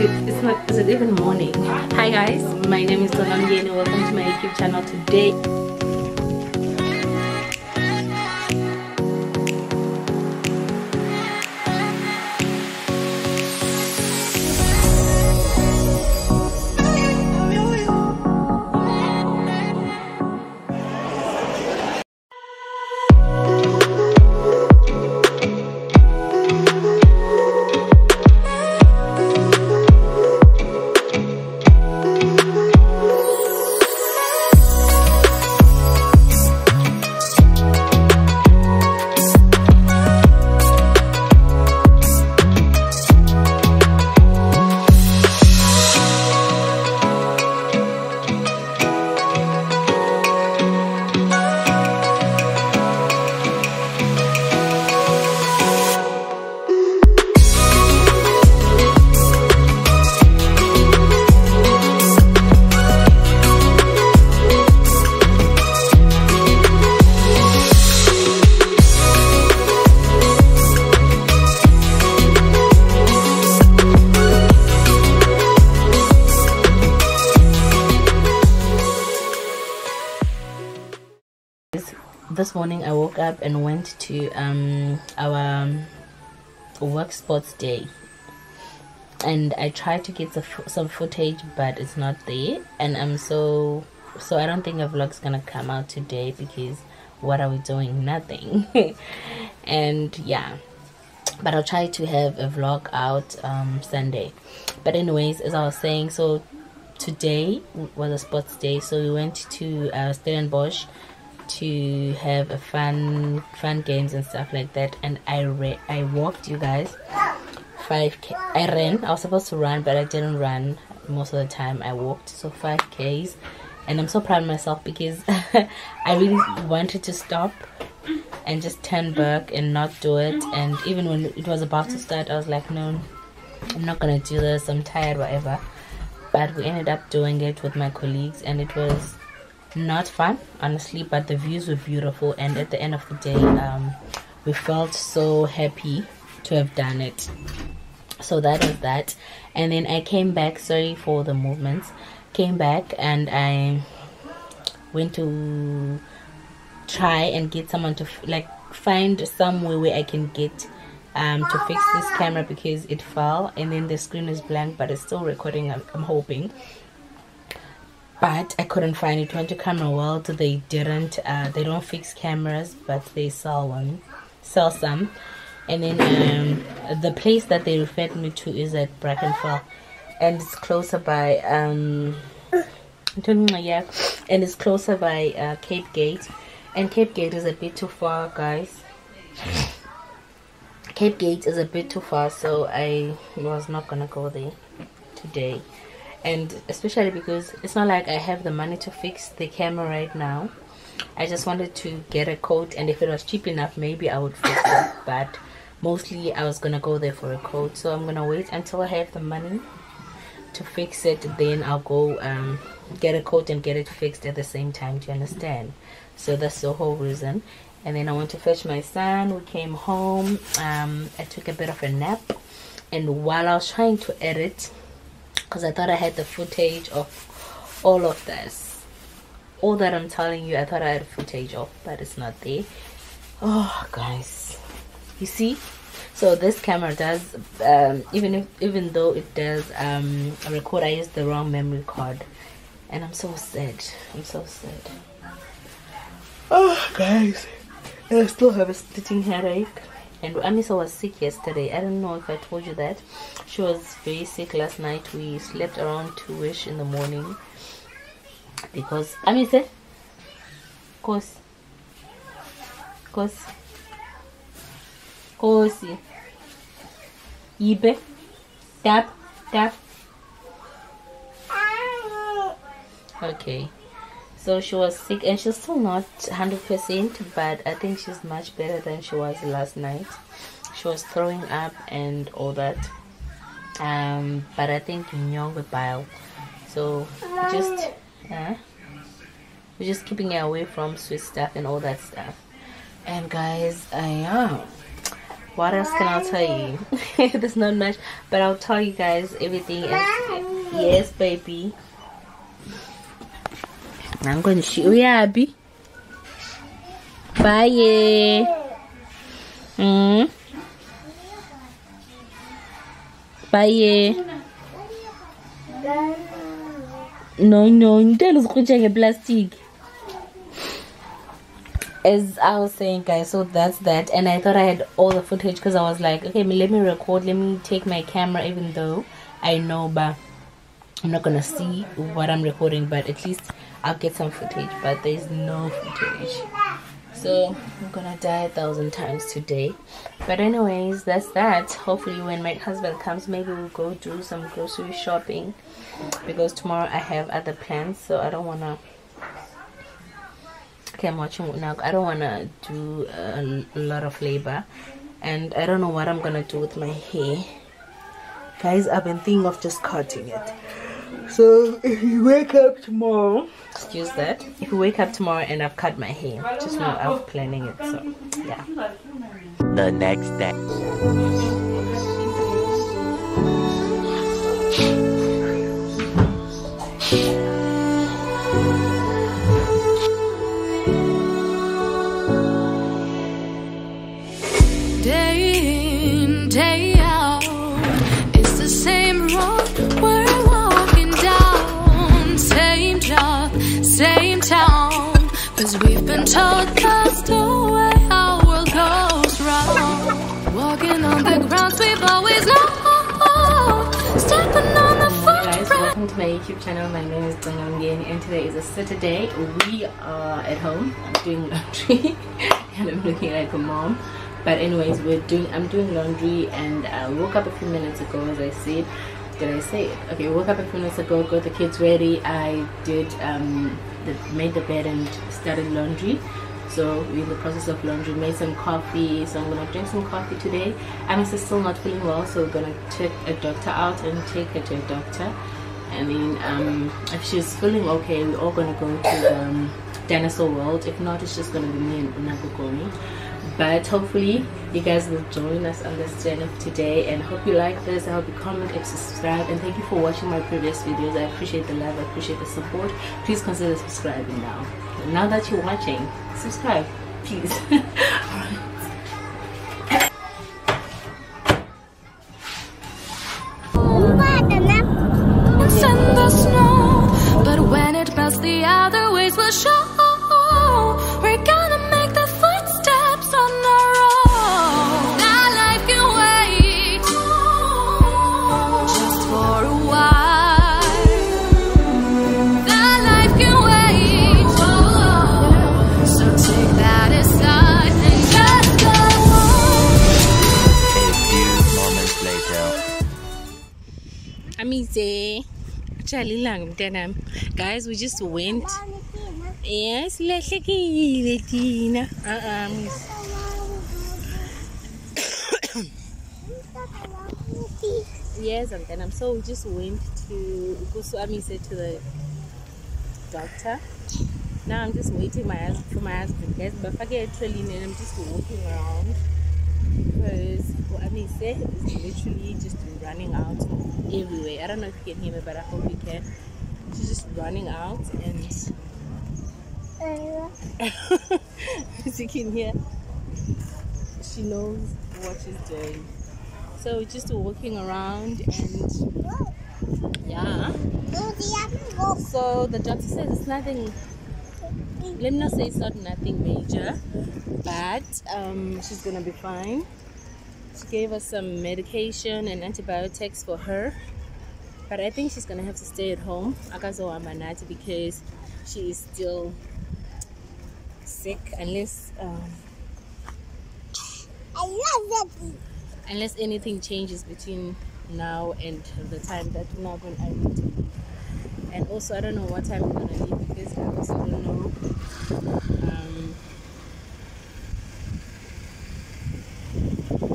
It's not. Is it even morning? Hi guys, my name is Tonamdi and welcome to my YouTube channel today. This morning I woke up and went to our work sports day, and I tried to get some footage, but it's not there, and I'm so I don't think a vlog's gonna come out today because what are we doing? Nothing. And yeah, but I'll try to have a vlog out Sunday. But anyways, as I was saying, so today was a sports day, so we went to Stellenbosch to have a fun games and stuff like that. And I walked, you guys, 5K. I ran. I was supposed to run, but I didn't run. Most of the time I walked, so 5Ks. And I'm so proud of myself because I really wanted to stop and just turn back and not do it. And even when it was about to start, I was like, no, I'm not gonna do this, I'm tired, whatever. But we ended up doing it with my colleagues, and it was not fun, honestly, but the views were beautiful, and at the end of the day we felt so happy to have done it. So that was that. And then I came back, sorry for the movements, came back and I went to try and get someone to find somewhere where I can get to fix this camera because it fell, and then the screen is blank but it's still recording, I'm hoping. But I couldn't find it. Went to Camera World, they didn't. They don't fix cameras, but they sell some. And then the place that they referred me to is at Brackenfell, and it's closer by and it's closer by Cape Gate, and Cape Gate is a bit too far, guys. Cape Gate is a bit too far, so I was not gonna go there today. And especially because it's not like I have the money to fix the camera right now. I just wanted to get a coat, and if it was cheap enough, maybe I would fix it. But mostly I was gonna go there for a coat, so I'm gonna wait until I have the money to fix it. Then I'll go get a coat and get it fixed at the same time. Do you understand? So that's the whole reason. And then I went to fetch my son. We came home. I took a bit of a nap, and while I was trying to edit, because I thought I had the footage of all of this, all that I'm telling you, I thought I had footage of, but it's not there. Oh guys, you see, so this camera does even though it does record, I used the wrong memory card, and I'm so sad. I'm so sad. Oh guys, I still have a splitting headache. And Amisa was sick yesterday. I don't know if I told you that. She was very sick last night. We slept around 2ish in the morning because Amisa, Kosi, Ibe, tap. Okay. So she was sick, and she's still not 100%, but I think she's much better than she was last night. She was throwing up and all that, but I think nyongwe bile. So we're just keeping her away from sweet stuff and all that stuff. And guys, what else can I tell you? There's not much, but I'll tell you guys everything else. Yes, baby. I'm going to show you, Abby. Bye. Bye. No, plastic. As I was saying, guys, so that's that. And I thought I had all the footage because I was like, okay, let me record, let me take my camera, even though I know but I'm not gonna see what I'm recording, but at least I'll get some footage. But there's no footage, so I'm gonna die 1,000 times today. But anyways, that's that. Hopefully when my husband comes, maybe we'll go do some grocery shopping, because tomorrow I have other plans. So I don't wanna, okay, I'm watching now. I don't wanna do a lot of labor, and I don't know what I'm gonna do with my hair, guys. I've been thinking of just cutting it. So if you wake up tomorrow, excuse that, if you wake up tomorrow and I've cut my hair, just know I was planning it. So yeah. The next day. Day in, day out, it's the same road we're walking down. Same job, same town, 'cause we've been told that's the way our world goes round. Walking on the grounds we've always known, stepping on the footprints. Welcome to my YouTube channel. My name is Dongangeni, and today is a Saturday. We are at home. I'm doing laundry and I'm looking like a mom. But anyways, I'm doing laundry, and I woke up a few minutes ago, as I said. Did I say it? Okay, woke up a few minutes ago, got the kids ready. I did made the bed and started laundry. So we're in the process of laundry. Made some coffee, so I'm gonna drink some coffee today. Ami's still not feeling well, so we're gonna take a doctor out and take her to a doctor. And then if she's feeling okay, we're all gonna go to Dinosaur World. If not, it's just gonna be me and Unago going. But hopefully you guys will join us on this journey today, and hope you like this. I hope you comment and subscribe, and thank you for watching my previous videos. I appreciate the love, I appreciate the support. Please consider subscribing now. Now that you're watching, subscribe, please. In the snow, but when it melts, the other ways will show. We're gonna make the footsteps on our own. That life can wait, just for a while. That life can wait, so take that aside and just go home. A few moments later. Amize, guys, we just went. Yes, let's Tina. Yes, and so we just went to Amize to the doctor. Now I'm just waiting for my husband, guys. But I get trailing and I'm just walking around, because Amize is literally just running out everywhere. I don't know if you can hear me, but I hope you can. She's just running out, and as you can hear, she knows what she's doing. So we're just walking around, and yeah. So the doctor says it's nothing. Let me not say it's not nothing major, but she's gonna be fine. She gave us some medication and antibiotics for her, but I think she's gonna have to stay at home because she is still sick, unless unless anything changes between now and the time that we're not going to leave. And also I don't know what time we're gonna leave, because I also don't know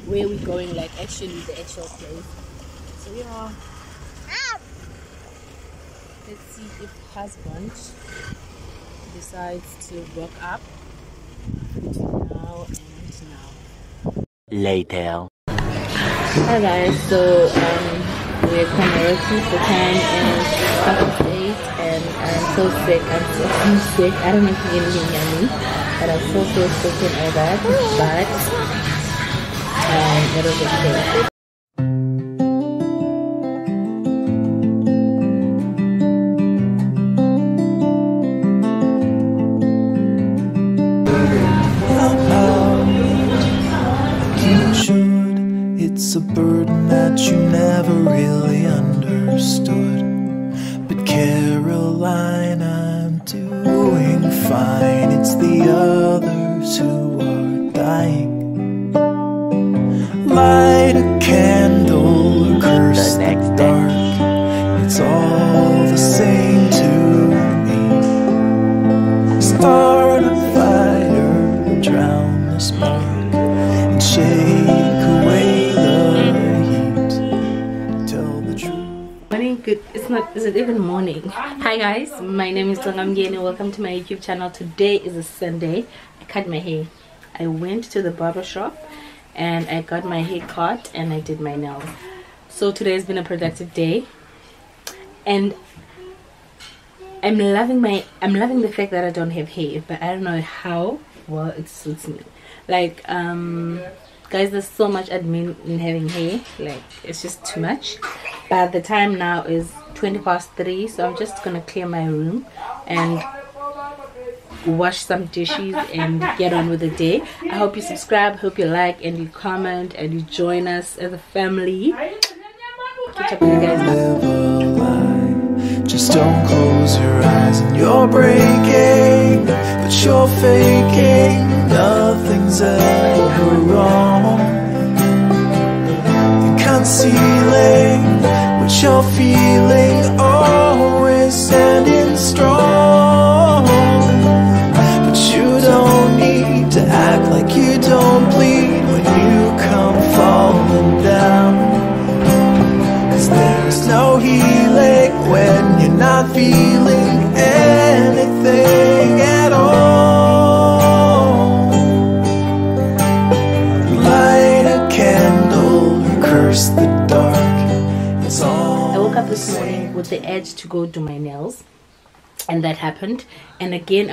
where we're going, like actually the actual place. So yeah, let's see if husband decides to work up between now and now. later. Hi guys, so we're commemorating the time is 8 and I'm so sick. I'm so sick. I don't know if you can hear me, but I'm so sick and all that. But it was okay. It's a burden that you never really understood. But Caroline, I'm doing fine. It's the others who are dying. Light a candle or curse the dark. It's all the same to me. Start a fire or drown the spark and shake away good. It's not, is it even morning? Hi guys, my name is Tongamgi and welcome to my YouTube channel. Today is a Sunday. I cut my hair. I went to the barber shop and I got my hair cut and I did my nails. So today has been a productive day and I'm loving the fact that I don't have hair, but I don't know how well it suits me. Like guys, there's so much admin in having hair, like it's just too much. But the time now is 3:20, so I'm just gonna clear my room and wash some dishes and get on with the day. I hope you subscribe, hope you like and you comment and you join us as a family. Catch up with you guys now. Just don't close your eyes and you're breaking, but you're faking. Nothing's ever wrong. You're concealing what you're feeling, always standing strong. But you don't need to act like you don't bleed when you come falling down. 'Cause there's no healing when you're not feeling anything at all. Light a candle or curse the dark. It's all. I woke up this morning with the edge to go do my nails, and that happened. And again,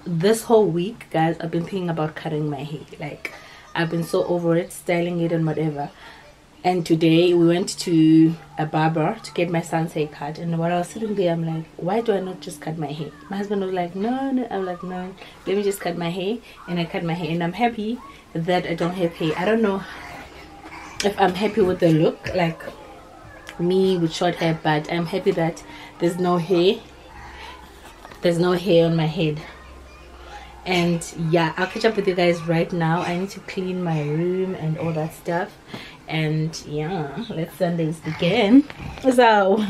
this whole week, guys, I've been thinking about cutting my hair. Like, I've been so over it, styling it and whatever. And today we went to a barber to get my son's hair cut, and while I was sitting there I'm like, why do I not just cut my hair? My husband was like, no. I'm like, no, let me just cut my hair. And I cut my hair and I'm happy that I don't have hair. I don't know if I'm happy with the look, like me with short hair, but I'm happy that there's no hair on my head. And yeah, I'll catch up with you guys right now. I need to clean my room and all that stuff, and yeah, let Sundays begin. So